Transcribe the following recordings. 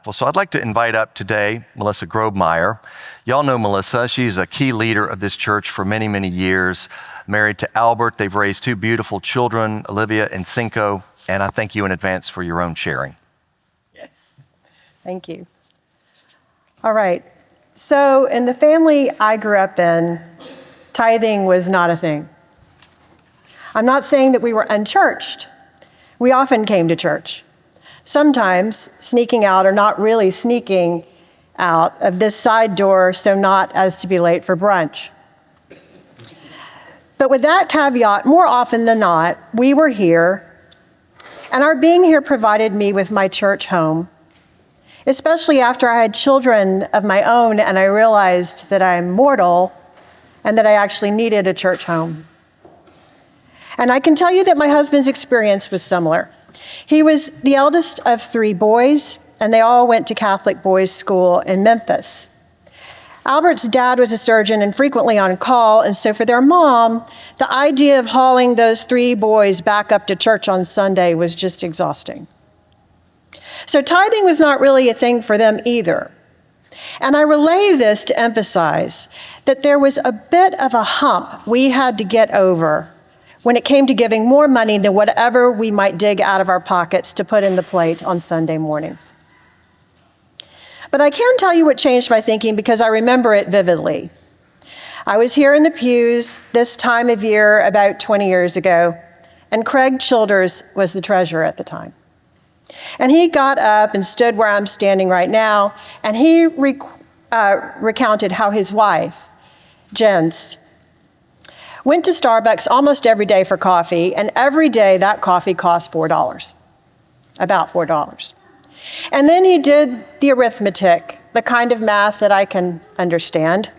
Well, so I'd like to invite up today Melissa Grobmeyer. Y'all know Melissa. She's a key leader of this church for many, many years. Married to Albert. They've raised two beautiful children, Olivia and Cinco, and I thank you in advance for your own sharing. Thank you. All right. So in the family I grew up in, tithing was not a thing. I'm not saying that we were unchurched. We often came to church. Sometimes sneaking out or not really sneaking out of this side door so not as to be late for brunch. But with that caveat, more often than not, we were here, and our being here provided me with my church home, especially after I had children of my own and I realized that I'm mortal and that I actually needed a church home. And I can tell you that my husband's experience was similar. He was the eldest of three boys, and they all went to Catholic boys' school in Memphis. Albert's dad was a surgeon and frequently on call, and so for their mom, the idea of hauling those three boys back up to church on Sunday was just exhausting. So tithing was not really a thing for them either. And I relay this to emphasize that there was a bit of a hump we had to get over when it came to giving more money than whatever we might dig out of our pockets to put in the plate on Sunday mornings. But I can tell you what changed my thinking because I remember it vividly. I was here in the pews this time of year about 20 years ago, and Craig Childers was the treasurer at the time. And he got up and stood where I'm standing right now, and he recounted how his wife, Jens, went to Starbucks almost every day for coffee, and every day that coffee cost $4, about $4. And then he did the arithmetic, the kind of math that I can understand,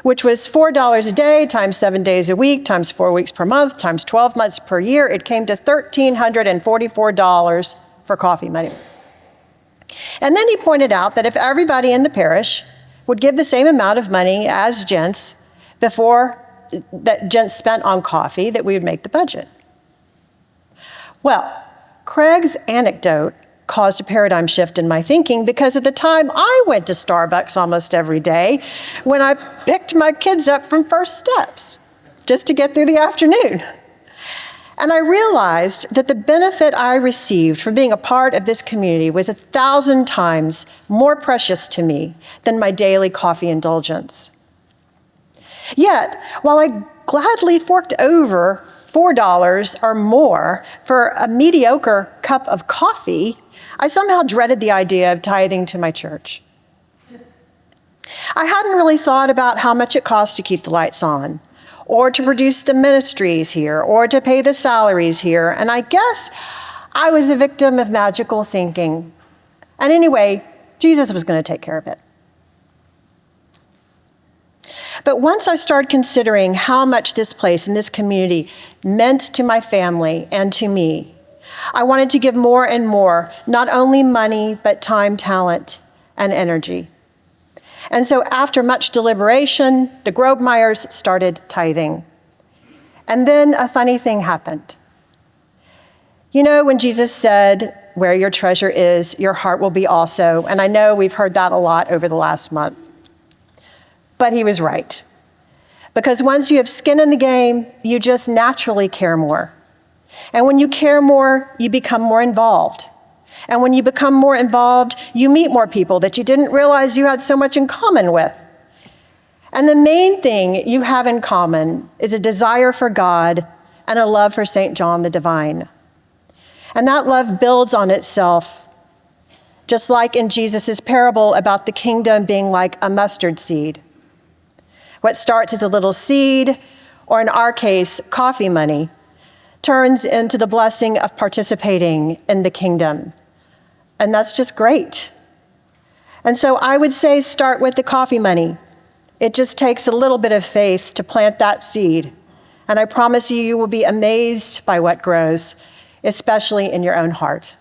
which was $4 a day times 7 days a week times 4 weeks per month times 12 months per year. It came to $1,344 for coffee money. And then he pointed out that if everybody in the parish would give the same amount of money as Jens that Jens spent on coffee, that we would make the budget. Well, Craig's anecdote caused a paradigm shift in my thinking because at the time I went to Starbucks almost every day when I picked my kids up from First Steps just to get through the afternoon. And I realized that the benefit I received from being a part of this community was 1,000 times more precious to me than my daily coffee indulgence. Yet, while I gladly forked over $4 or more for a mediocre cup of coffee, I somehow dreaded the idea of tithing to my church. I hadn't really thought about how much it cost to keep the lights on, or to produce the ministries here, or to pay the salaries here, and I guess I was a victim of magical thinking. And anyway, Jesus was going to take care of it. But once I started considering how much this place and this community meant to my family and to me, I wanted to give more and more, not only money, but time, talent, and energy. And so after much deliberation, the Grobmeyers started tithing. And then a funny thing happened. You know, when Jesus said, "Where your treasure is, your heart will be also," and I know we've heard that a lot over the last month. But he was right. Because once you have skin in the game, you just naturally care more. And when you care more, you become more involved. And when you become more involved, you meet more people that you didn't realize you had so much in common with. And the main thing you have in common is a desire for God and a love for St. John the Divine. And that love builds on itself, just like in Jesus' parable about the kingdom being like a mustard seed. What starts as a little seed, or in our case, coffee money, turns into the blessing of participating in the kingdom. And that's just great. And so I would say start with the coffee money. It just takes a little bit of faith to plant that seed. And I promise you, you will be amazed by what grows, especially in your own heart.